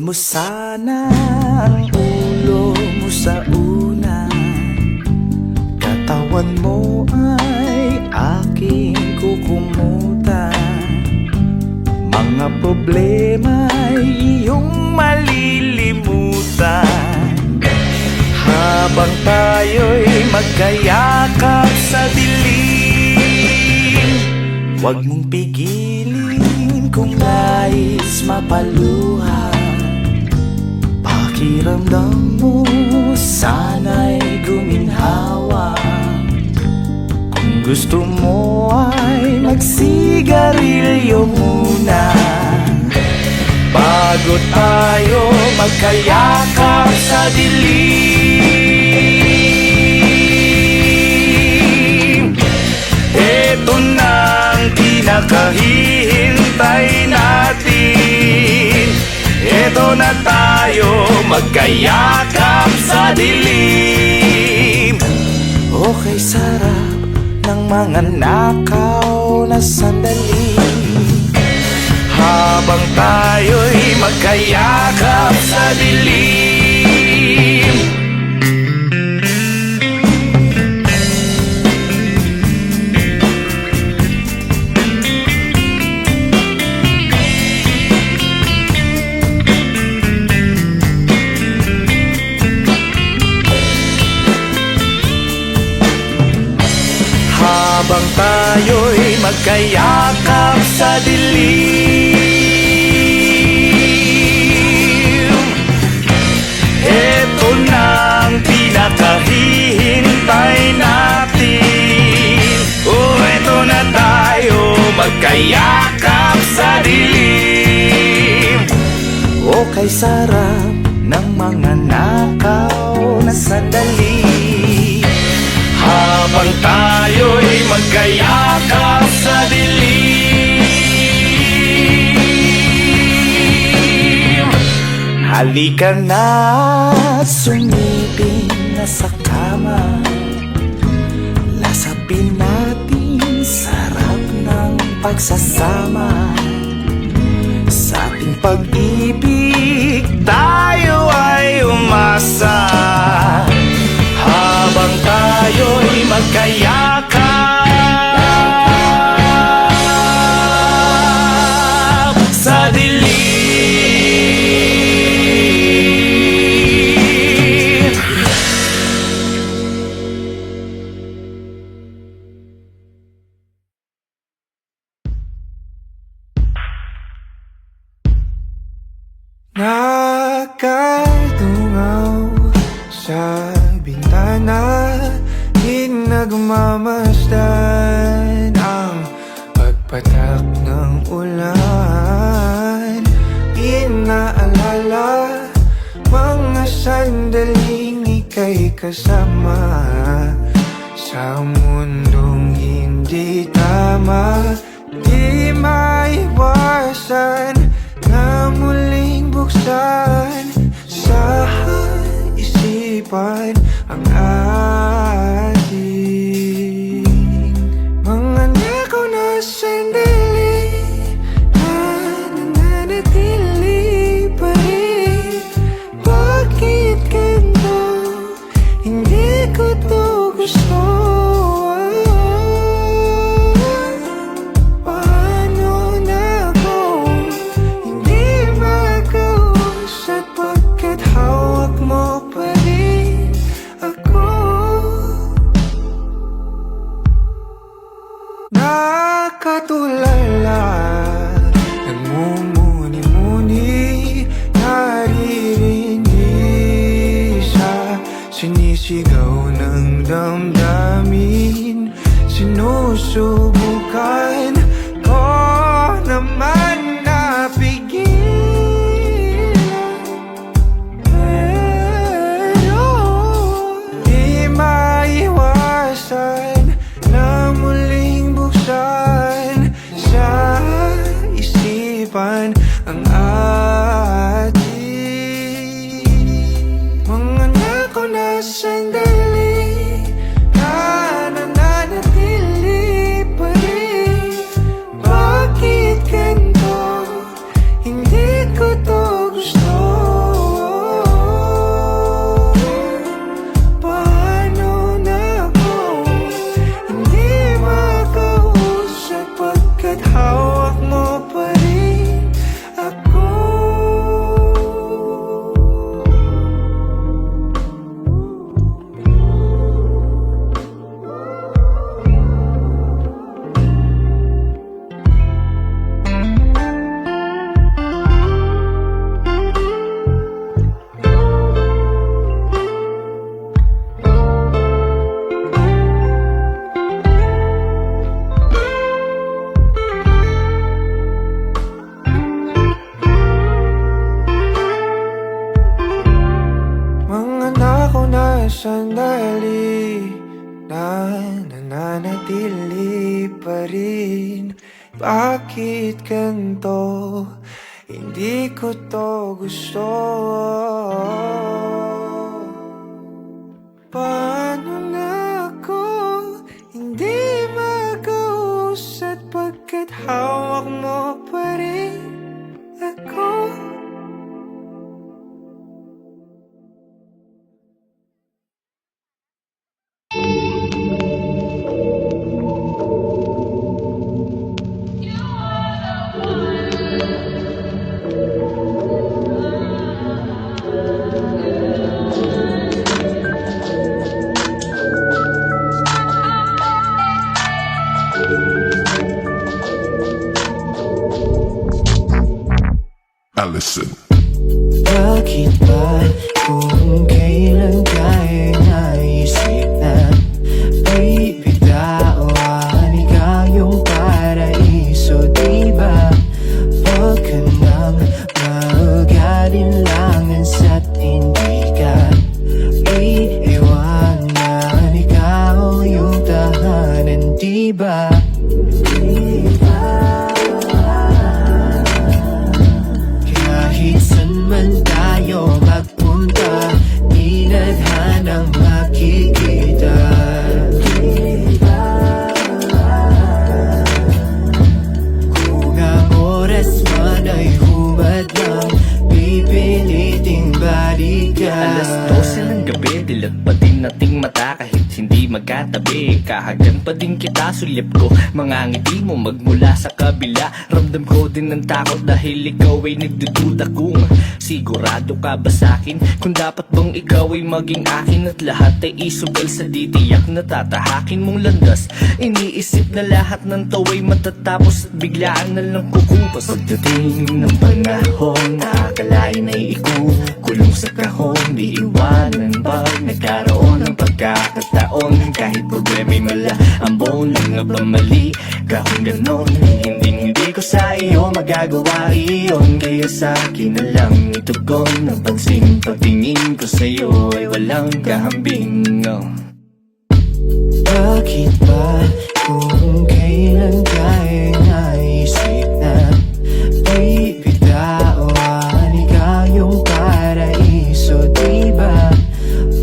mo sana ang ulo mo sa unan, katawan mo ay aking kukumutan. Mga problema ay iyong malilimutan, habang tayo'y magkayakap sa dilim. Huwag mong pigilin kung nais mapaluha, pakiramdam mo sana'y guminhawa. Kung gusto mo ay magsigarilyo muna, bago tayo magkayakap sa dilim. Ito na ang pinakahihintay natin, ito na tayo magkayakap sa dilim. Okay, sarap ng mga nakaw na sandali, habang tayo'y magkayakap sa dilim. Habang tayo'y magkayakap sa dilim, eto na ang pinakahihintay natin. Oh, eto na tayo magkayakap sa dilim. Oh, kay sarap ng mga nakaw na sandali, habang tayo'y magkayakap sa dilim. Halika na, sumiping na sa kama, lasapin natin sarap ng pagsasama. Sa ating pag-ibig tayo ay umasa, habang tayo'y magkayakap sa dilim. Nakatungaw sa bintana, di nagmamasdan ang pagpatak ng ulan. Inaalala mga sandaling ika'y kasama sa mundong hindi tama. Di maiwasan na muling buksan sa isipan ang ating mga nakaw na sandali na nananatili pa rin. Bakit ganito? Hindi ko to gusto. bakit ganito? Hindi ko to gusto. Paano na ako hindi mag-uusad pagkat hawak mo pa rin ako? Allison. Bakit ba kung kailan ka'y naisip na bibiglaan ikaw yung paraiso, diba? Huwag ka nang mag-alinlangan sa't hindi ka iiwanan, ikaw yung tahanan, diba? Kahit saan man tayo magpunta, di nadhanang makikita. Kung ang oras man ay humadlang, pipiliting balikan. Alas 12 ng gabi, dilat pa din nating mata kahit hindi magkatabi. Kahagan pa din kita, sulip ko mga ngiti mo magmula sa kabila. Ramdam ko din ng takot dahil ikaw ay nagdududa kung sigurado ka ba sa'kin, kung dapat bang ikaw ay maging akin at lahat ay isugal sa ditiyak na tatahakin mong landas. Iniisip na lahat ng tawa'y matatapos at biglaan na lang kukupas. Pagdating ng panahon, nakakalain ay ikukulong sa kahon, di iwanan pag nagkaroon ng pagkakataon. Kahit problema'y mala, ang bone lang nga ba mali? Kahit ganon, hindi ko sa iyo magagawa iyon. Kaya sa akin na lang itugon ang pansin. Pagtingin ko sa iyo ay walang kahambing, no. Bakit ba kung kailan ka'y naisip na bibiglaan ikaw yung paraiso, diba?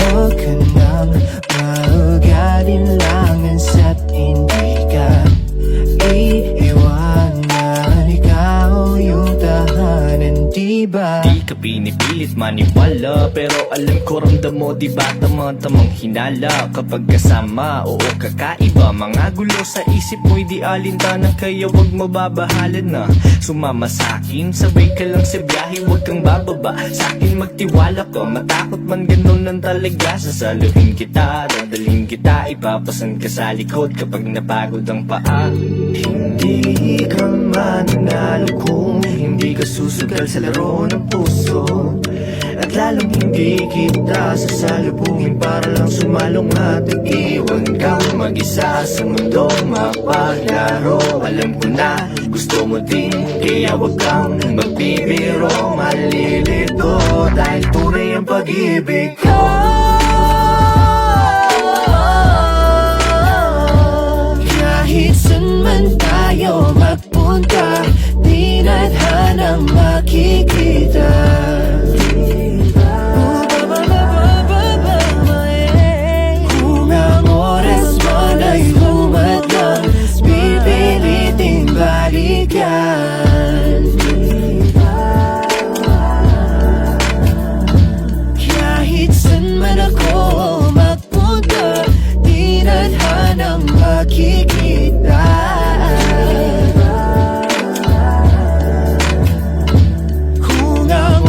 Huwag ka nang mag-alinlangan sa't hindi ka iiwanan, ikaw yung tahanan, diba? Di ka pinipilit maniwala, pero alam ko ramdam mo, diba tamang hinala kapag kasama, oo kakaiba. Mga gulo sa isip mo'y di alintanan, kaya wag mababahalan na sumama sa'kin. Sabay ka lang sa biyahe, wag kang bababa sa'kin, magtiwala ka. Matakot man ganun lang talaga, sasaluhin kita, dadalhin kita, ipapasan ka sa likod kapag napagod ang paa. Hindi ka mananalo kung hindi ka susugal sa laro ng puso, at lalong hindi kita sasalubungin para lang sumalong at iwan kang mag-isa sa mundong mapaglaro. Alam ko na gusto mo din, kaya wag kang magbibiro, malilito dahil tunay ang pag-ibig ko. Kahit saan man tayo magpunta, di nadhanang makikita. Kung ang oras man ay humadlang, pipiliting balikan. Kahit saan man ako magpunta, di nadhanang makikita. Kung ang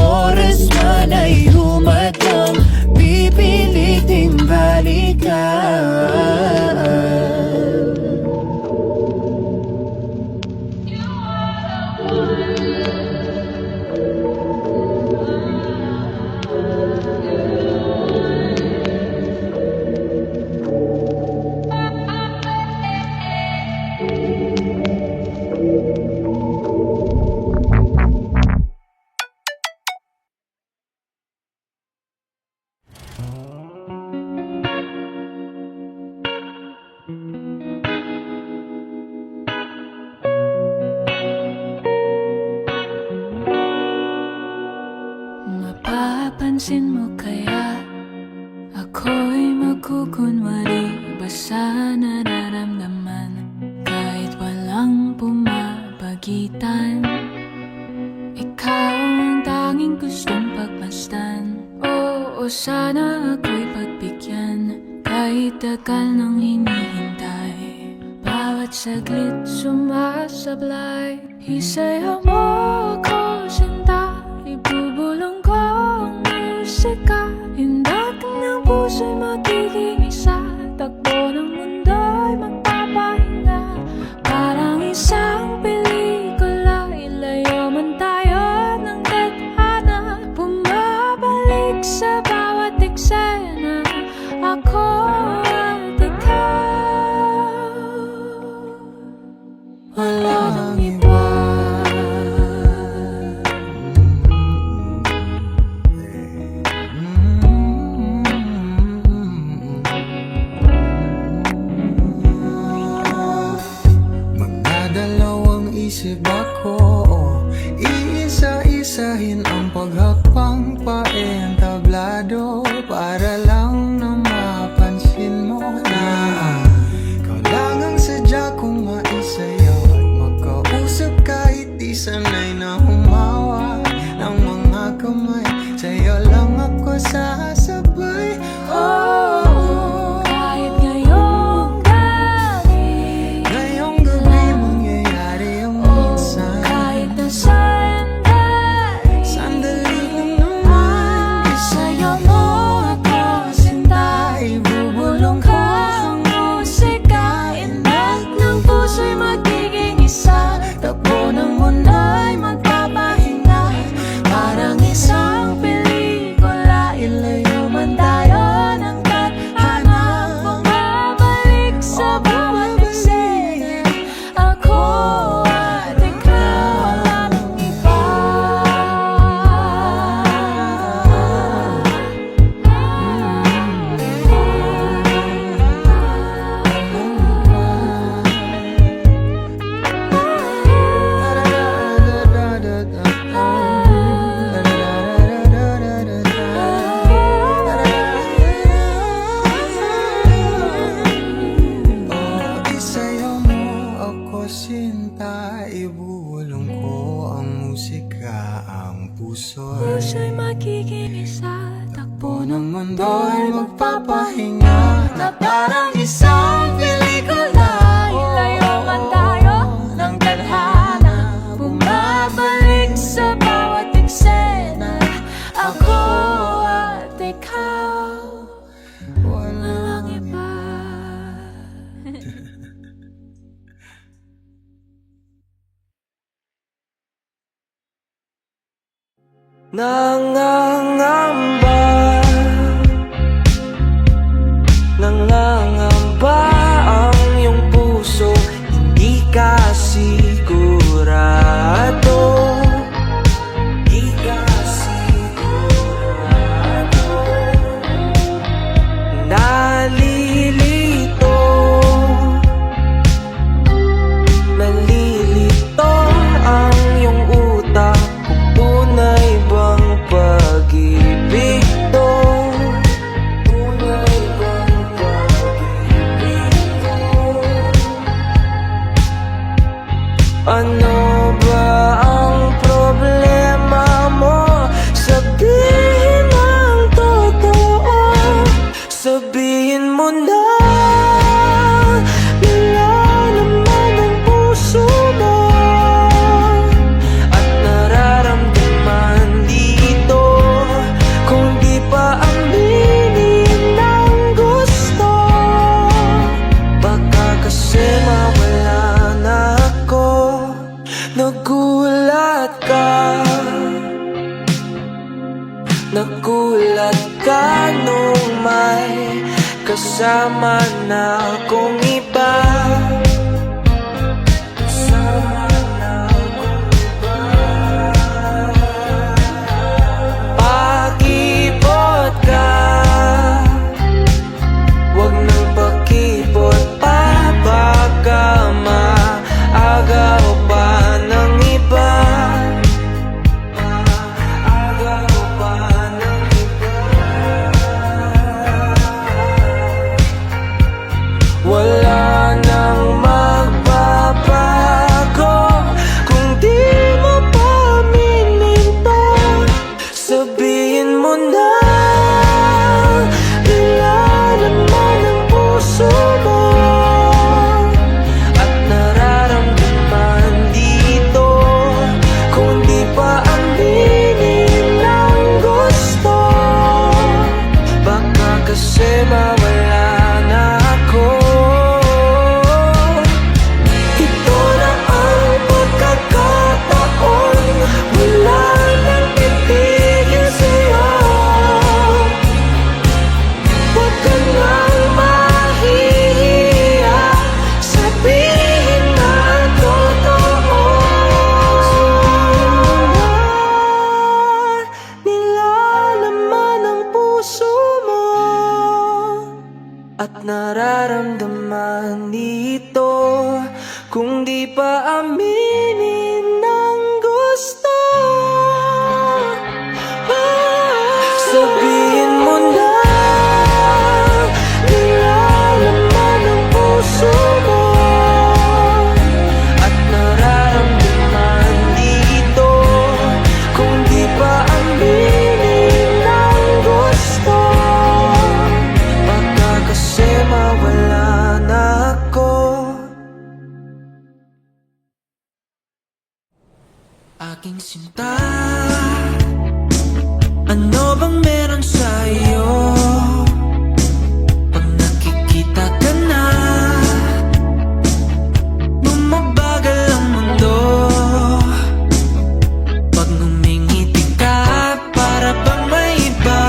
Napapansin mo kaya ako'y magkukunwari ba sa nararamdaman kahit walang pumapagitan? Ikaw ang tanging gustong pagmasdan. Oo, sana ako'y pagbigyan kahit tagal nang hinihintay. Bawat saglit sumasablay. Isayaw mo ako, sinta, ibubulong ko ang musika. Hindak ng puso'y magiging isa. Takbo ng mundo'y magpapahinga. Parang isang pelikula, ilayo man tayo ng tadhana. Bumabalik sa bawat eksena, ako at ikaw. Wala nang iba. Dalawang isip ako, iisa-isahin ang paghakbang paentablado para lang na mapansin mo na ikaw lang ang sadya kong maisayaw at magkausap kahit di sanay na humawa ng mga kamay. Sa'yo lang ako sasabay. Oh, kahit ngayong gabi, ngayong gabi mangyayari ang minsan. kahit na sandali, Sandali lang naman. isayaw mo ako, sinta, ibubulong ko ang musika. Indak ng puso'y magiging isa. Takbo ng mundo'y magpapahinga. Parang isang pelikula, ilayo man tayo ng tadhana. Bumabalik sa bawat eksena, ako at ikaw. Wala nang iba. Isayaw mo ako, sinta, ibubulong ko ang musika. Ang Puso'y magiging isa. Takbo ng ng mundo'y magpapahinga na parang isang pelikula. ilayo man tayo ng tadhana. Bumabalik sa bawat eksena, ako at ikaw. Walang iba. Nangangamba, nangangamba ang iyong puso. Hindi ka sigurado, hindi ka sigurado. Nalilito, nalilito ang iyong utak. Kung tunay bang pag-ibig to? Tunay bang pag-ibig to? Ano ba ang problema mo? Sabihin ang totoo. Sabihin mo na nilalaman ang puso mo at nararamdaman dito. Kung di pa aminin ng gusto, baka kasi mawala na ako. Nagulat ka, nagulat ka nung may kasama na akong iba. Kasama na akong iba. Pakipot ka, wag nang pakipot pa. Baka maagaw pa ng iba. Maagaw pa ng iba. Aking sinta, ano bang meron sa'yo? Pag nakikita ka na, bumabagal ang mundo. Pag ngumingiti ka, para bang may iba.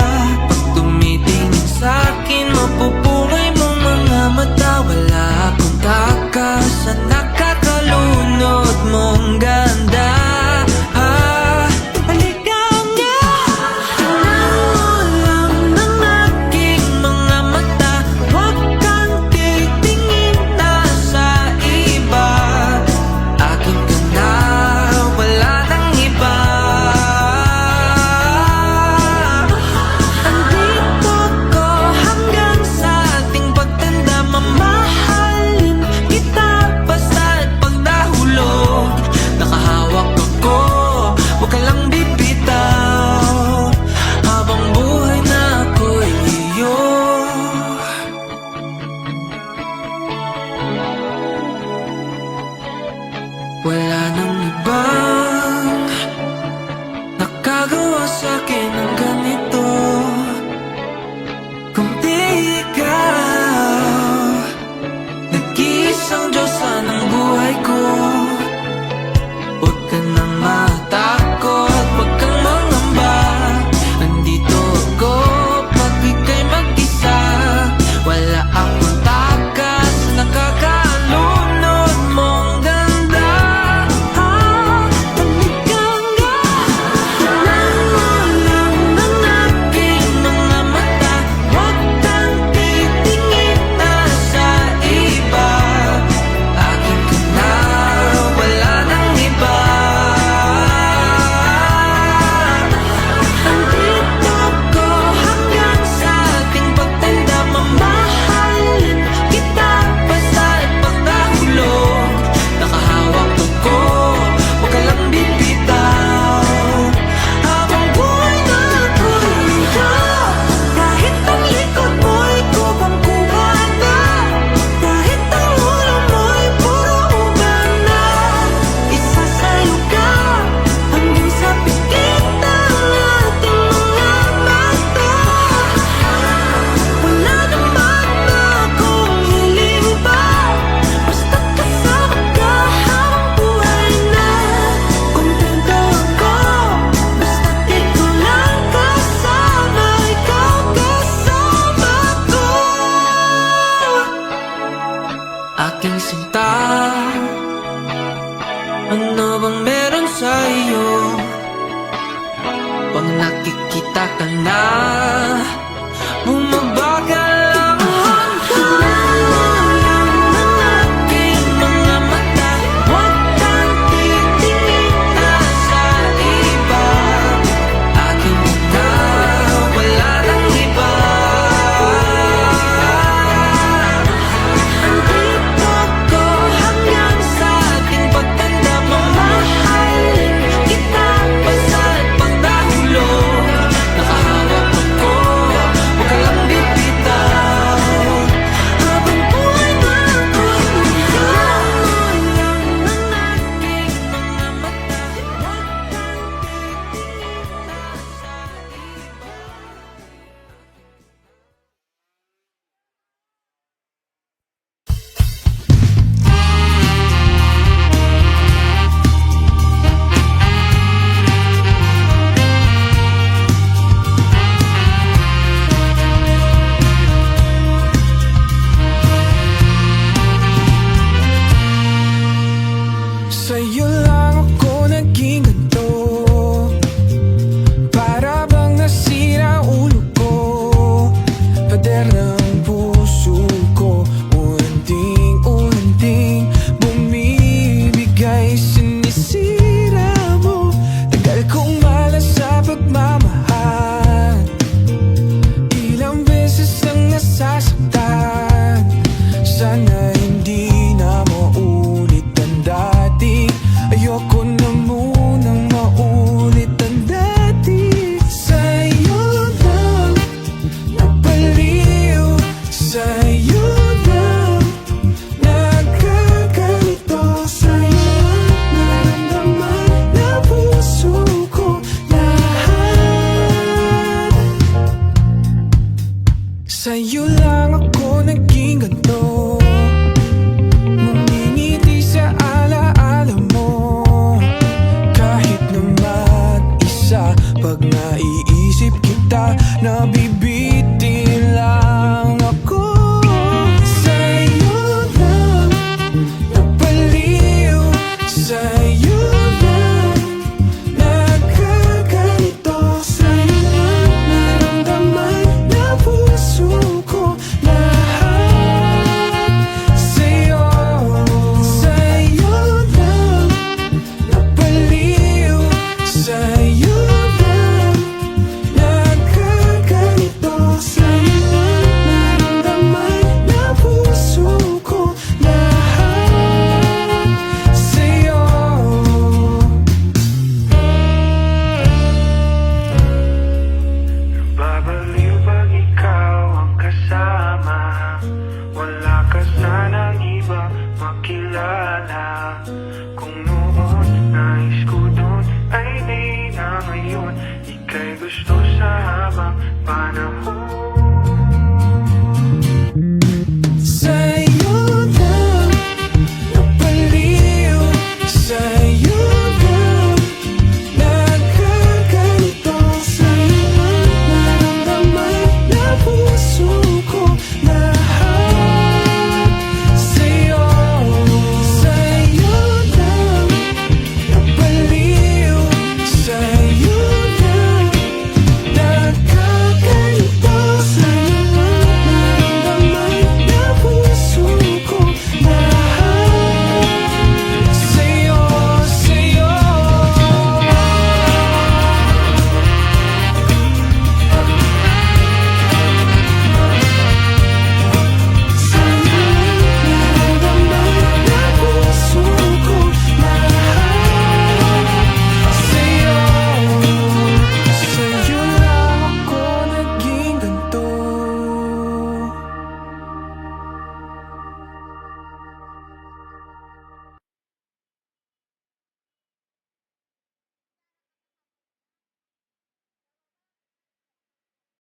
Pag tumitingin sa'kin, mapupungay mong mga mata. Wala akong takas sa nakakalunod mong ganda. Wala nang ibang nakagawa sa'kin ng ganito, kundi ikaw. Nag-iisang Diyosa ng buhay ko. Huwag ka nang matakot, huwag kang mangamba. Nandito ako pag ika'y mag-isa. Wala akong takas, nakakalunod mong ganda. Aking sinta, ano bang meron sa'yo? Pag nakikita ka na, bumabagal ang hanggan ng aking mga mata. Huwag kang titingin na sa iba. Aking na, wala nang iba. Sa'yo lang ako naging ganito, para bang nasira ulo ko. Pader ng puso ko, unting-unting bumibigay. Sinisira mo, tagal kong malas sa pagmamahal. Ilang beses lang nasasaktan, sana hindi na maulit ang dati. Ayoko na munang maulit ang dati. Sa'yo lang napaliw, sa'yo lang nagkaganito. Sa'yo lang naramdaman na buhay. sa'yo lang nagkaganito, sa'yo lang naramdaman na puso ko lahat. Sa'yo lang napaliw, sa'yo lang nagkaganito, sa'yo lang naramdaman na puso ko lahat. Sa'yo. Babaliw pag ikaw ang kasama. Wala ka sanang iba makilala. Kung noon nais ko dun ay di na ngayon. Ika'y gusto sa habang panahon.